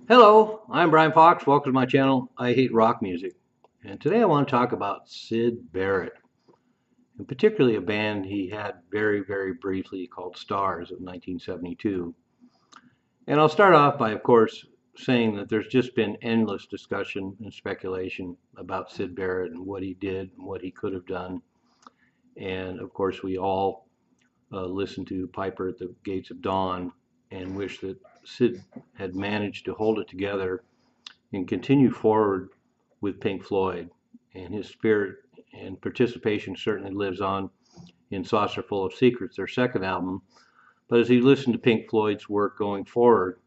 Hello, I'm Brian Fox. Welcome to my channel, I Hate Rock Music. And today I want to talk about Syd Barrett, and particularly a band he had very briefly called Stars of 1972. And I'll start off by, of course, saying that there's just been endless discussion and speculation about Syd Barrett and what he did and what he could have done. And of course, we all listened to Piper at the Gates of Dawn and wish that Syd had managed to hold it together and continue forward with Pink Floyd. And his spirit and participation certainly lives on in Saucer Full of Secrets, their second album. But as you listen to Pink Floyd's work going forward,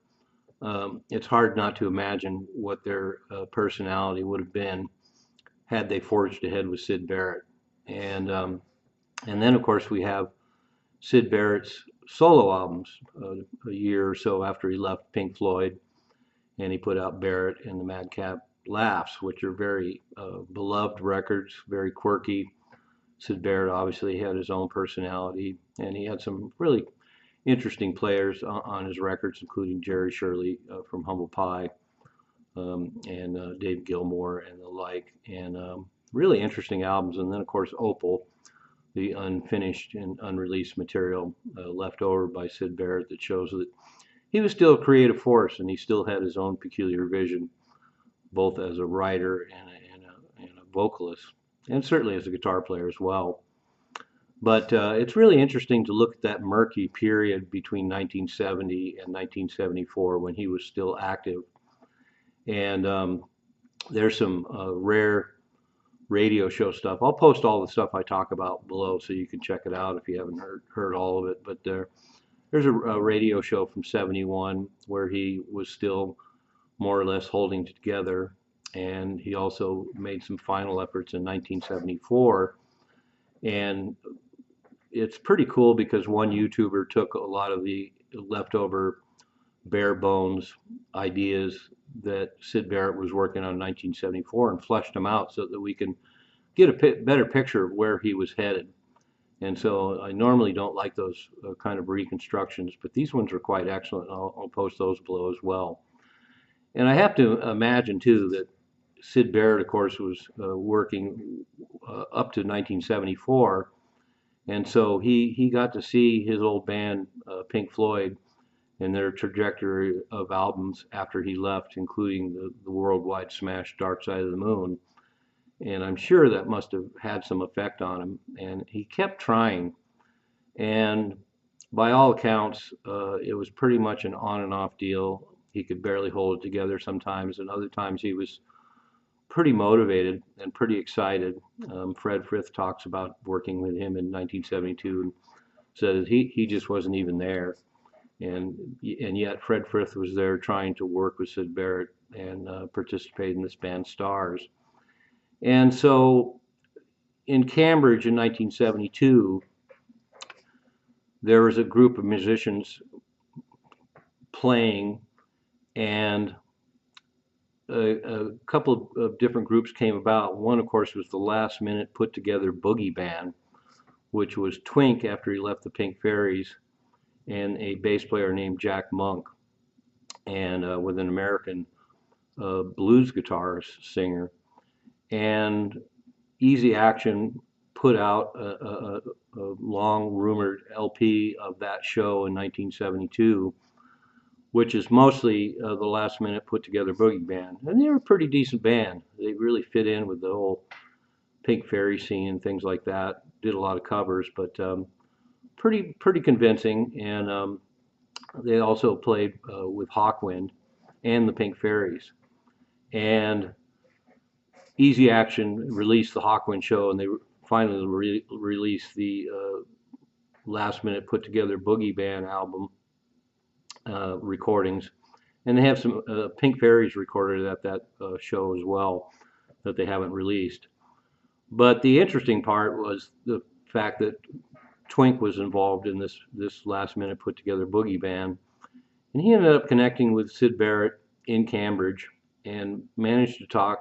it's hard not to imagine what their personality would have been had they forged ahead with Syd Barrett. And um, and then of course we have Syd Barrett's solo albums a year or so after he left Pink Floyd, and he put out Barrett and the Madcap Laughs, which are very beloved records, very quirky. Syd Barrett obviously had his own personality, and he had some really interesting players on his records, including Jerry Shirley from Humble Pie, and Dave Gilmour and the like, and really interesting albums. And then, of course, Opal, the unfinished and unreleased material left over by Syd Barrett that shows that he was still a creative force and he still had his own peculiar vision, both as a writer and a vocalist, and certainly as a guitar player as well. But it's really interesting to look at that murky period between 1970 and 1974 when he was still active. And there's some rare radio show stuff. I'll post all the stuff I talk about below so you can check it out if you haven't heard all of it. But there's a radio show from 71 where he was still more or less holding together. And he also made some final efforts in 1974. And it's pretty cool because one YouTuber took a lot of the leftover bare bones ideas that Syd Barrett was working on in 1974 and fleshed them out so that we can get a better picture of where he was headed. And so I normally don't like those kind of reconstructions, but these ones are quite excellent. I'll post those below as well. And I have to imagine, too, that Syd Barrett, of course, was working up to 1974. And so he got to see his old band, Pink Floyd, and their trajectory of albums after he left, including the worldwide smash Dark Side of the Moon. And I'm sure that must have had some effect on him. And he kept trying. And by all accounts, it was pretty much an on and off deal. He could barely hold it together sometimes, and other times he was pretty motivated and pretty excited. Fred Frith talks about working with him in 1972 and says he just wasn't even there. And yet Fred Frith was there trying to work with Syd Barrett and participate in this band Stars. And so in Cambridge in 1972, there was a group of musicians playing, and a couple of different groups came about. One, of course, was the last minute put together boogie band, which was Twink after he left the Pink Fairies, and a bass player named Jack Monk, and with an American blues guitarist singer. And Easy Action put out a long rumored LP of that show in 1972, which is mostly the last minute put together boogie band. And they were a pretty decent band. They really fit in with the whole Pink Fairy scene and things like that. Did a lot of covers, but pretty convincing. And they also played with Hawkwind and the Pink Fairies. And Easy Action released the Hawkwind show, and they finally released the last minute put together boogie band album recordings. And they have some Pink Fairies recorded at that show as well that they haven't released. But the interesting part was the fact that Twink was involved in this last minute put together boogie band. And he ended up connecting with Syd Barrett in Cambridge and managed to talk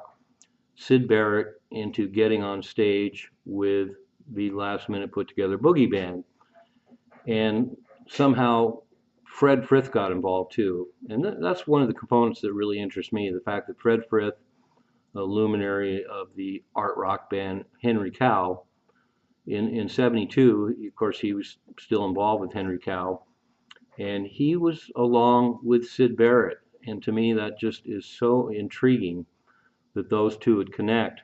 Syd Barrett into getting on stage with the last minute put together boogie band. And somehow Fred Frith got involved too, and that's one of the components that really interests me. The fact that Fred Frith, a luminary of the art rock band Henry Cow, in '72, of course, he was still involved with Henry Cow, and he was along with Syd Barrett. And to me, that just is so intriguing that those two would connect.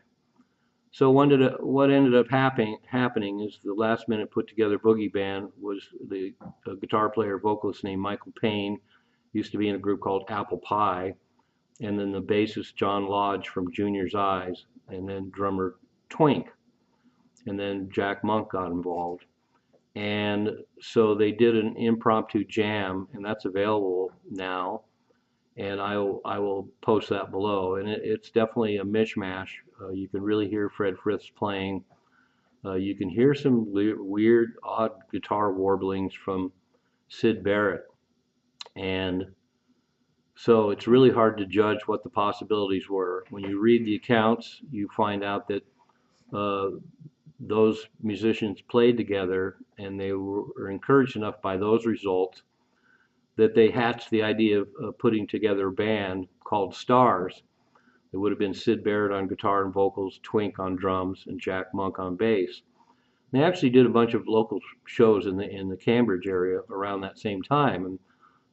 So what ended up happening is the last minute put together boogie band was the guitar player vocalist named Michael Payne, used to be in a group called Apple Pie, and then the bassist John Lodge from Junior's Eyes, and then drummer Twink, and then Jack Monk got involved. And so they did an impromptu jam, and that's available now. And I will post that below. And it's definitely a mishmash. You can really hear Fred Frith's playing. You can hear some weird, odd guitar warblings from Syd Barrett. And so it's really hard to judge what the possibilities were. When you read the accounts, you find out that those musicians played together, and they were encouraged enough by those results that they hatched the idea of putting together a band called Stars. It would have been Syd Barrett on guitar and vocals, Twink on drums, and Jack Monk on bass. They actually did a bunch of local shows in the Cambridge area around that same time, and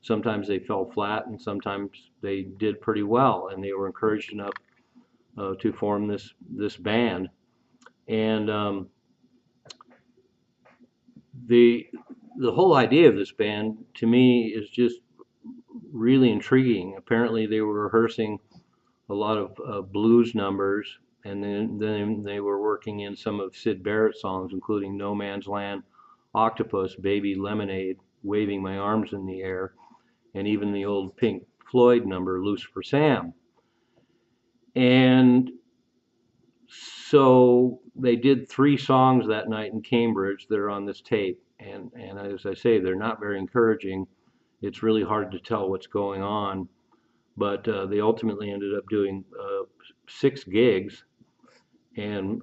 sometimes they fell flat, and sometimes they did pretty well, and they were encouraged enough to form this band. And the whole idea of this band, to me, is just really intriguing. Apparently, they were rehearsing a lot of blues numbers, and then they were working in some of Syd Barrett's songs, including No Man's Land, Octopus, Baby Lemonade, Waving My Arms in the Air, and even the old Pink Floyd number, Lucifer Sam. And so they did 3 songs that night in Cambridge that are on this tape. And as I say, they're not very encouraging. It's really hard to tell what's going on. But they ultimately ended up doing 6 gigs and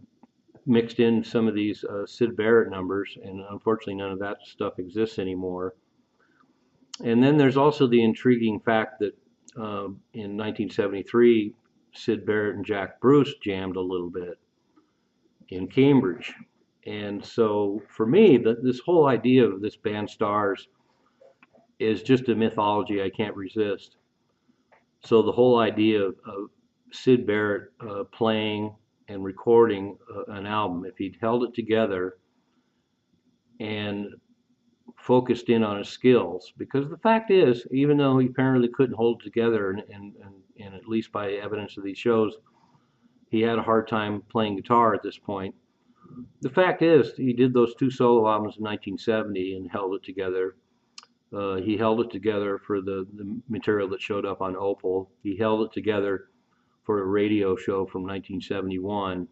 mixed in some of these Syd Barrett numbers. And unfortunately, none of that stuff exists anymore. And then there's also the intriguing fact that in 1973, Syd Barrett and Jack Bruce jammed a little bit in Cambridge. And so for me, this whole idea of this band Stars is just a mythology I can't resist. So the whole idea of Syd Barrett playing and recording an album, if he'd held it together and focused in on his skills, because the fact is, even though he apparently couldn't hold it together, and at least by evidence of these shows, he had a hard time playing guitar at this point. The fact is, he did those 2 solo albums in 1970 and held it together. He held it together for the material that showed up on Opal. He held it together for a radio show from 1971.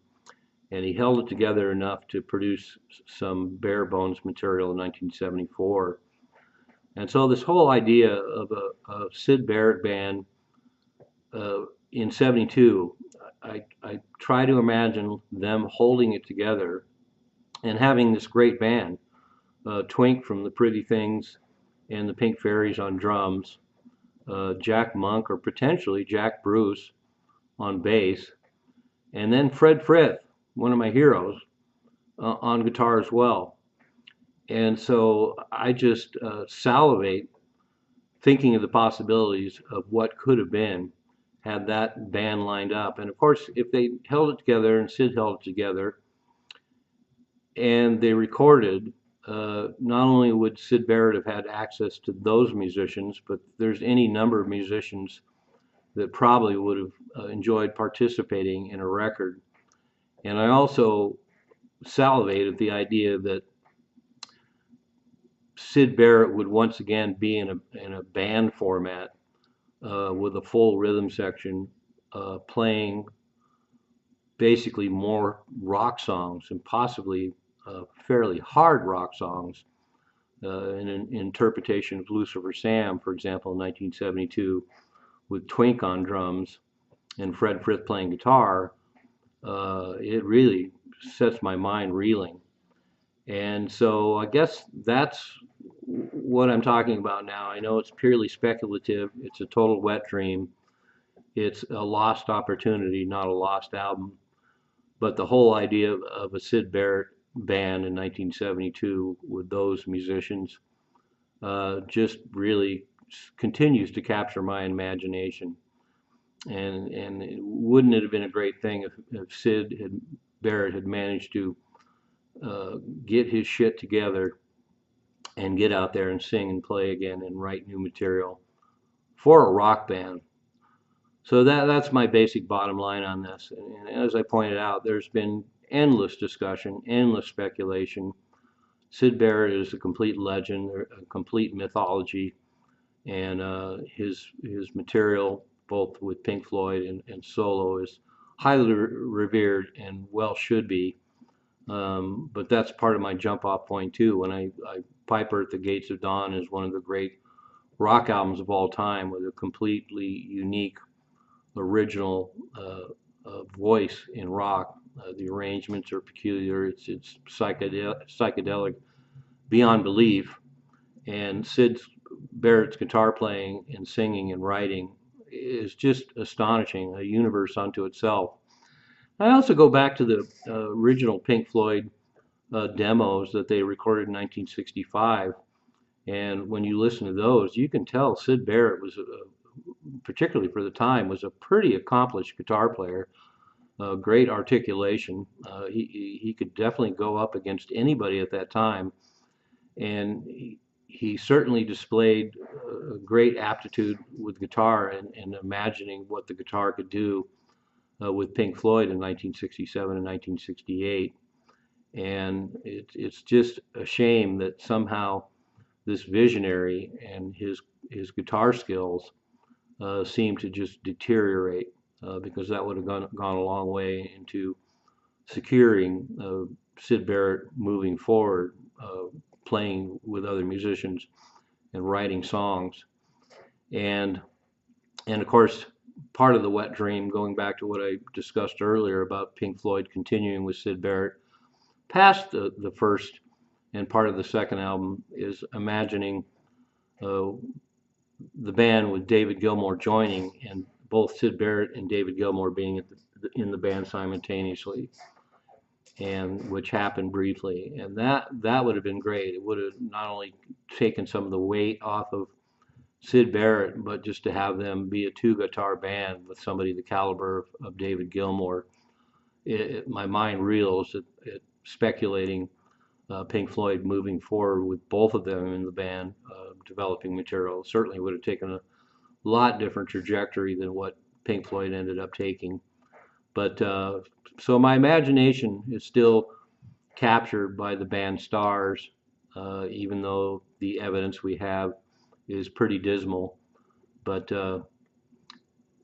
And he held it together enough to produce some bare bones material in 1974. And so this whole idea of a Syd Barrett band in '72, I try to imagine them holding it together and having this great band, Twink from the Pretty Things and the Pink Fairies on drums, Jack Monk or potentially Jack Bruce on bass, and then Fred Frith, one of my heroes, on guitar as well. And so I just salivate thinking of the possibilities of what could have been had that band lined up. And of course, if they held it together and Syd held it together and they recorded, not only would Syd Barrett have had access to those musicians, but there's any number of musicians that probably would have enjoyed participating in a record. And I also salivate at the idea that Syd Barrett would once again be in a band format with a full rhythm section, playing basically more rock songs and possibly fairly hard rock songs. In an interpretation of Lucifer Sam, for example, in 1972, with Twink on drums and Fred Frith playing guitar, it really sets my mind reeling. And so I guess that's what I'm talking about now. I know it's purely speculative. It's a total wet dream. It's a lost opportunity, not a lost album. But the whole idea of a Syd Barrett band in 1972 with those musicians just really continues to capture my imagination. And wouldn't it have been a great thing if Barrett had managed to uh, get his shit together and get out there and sing and play again and write new material for a rock band? So that's my basic bottom line on this. And as I pointed out, there's been endless discussion, endless speculation. Syd Barrett is a complete legend, a complete mythology, and his material, both with Pink Floyd and solo, is highly revered and well should be. But that's part of my jump off point too. When I Piper at the Gates of Dawn is one of the great rock albums of all time with a completely unique original voice in rock. The arrangements are peculiar. It's psychedelic beyond belief. And Syd Barrett's guitar playing and singing and writing is just astonishing, a universe unto itself. I also go back to the original Pink Floyd demos that they recorded in 1965. And when you listen to those, you can tell Syd Barrett was, particularly for the time, was a pretty accomplished guitar player. Great articulation. He could definitely go up against anybody at that time, and he certainly displayed a great aptitude with guitar and imagining what the guitar could do with Pink Floyd in 1967 and 1968. And it's just a shame that somehow this visionary and his guitar skills seem to just deteriorate because that would have gone a long way into securing Syd Barrett moving forward, playing with other musicians and writing songs. And and of course, part of the wet dream, going back to what I discussed earlier about Pink Floyd continuing with Syd Barrett past the first and part of the second album, is imagining uh, the band with David Gilmour joining, and both Syd Barrett and David Gilmour being in the band simultaneously, and which happened briefly. And that would have been great. It would have not only taken some of the weight off of Syd Barrett, but just to have them be a two guitar band with somebody the caliber of David Gilmour. My mind reels at speculating Pink Floyd moving forward with both of them in the band, developing material. Certainly would have taken a lot different trajectory than what Pink Floyd ended up taking. But so my imagination is still captured by the band Stars, even though the evidence we have is pretty dismal. But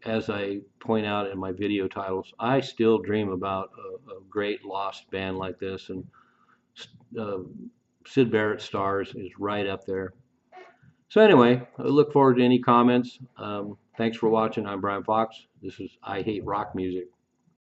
as I point out in my video titles, I still dream about a great lost band like this, and uh, Syd Barrett Stars is right up there. So anyway, I look forward to any comments. Thanks for watching. I'm Brian Fox. This is I Hate Rock Music.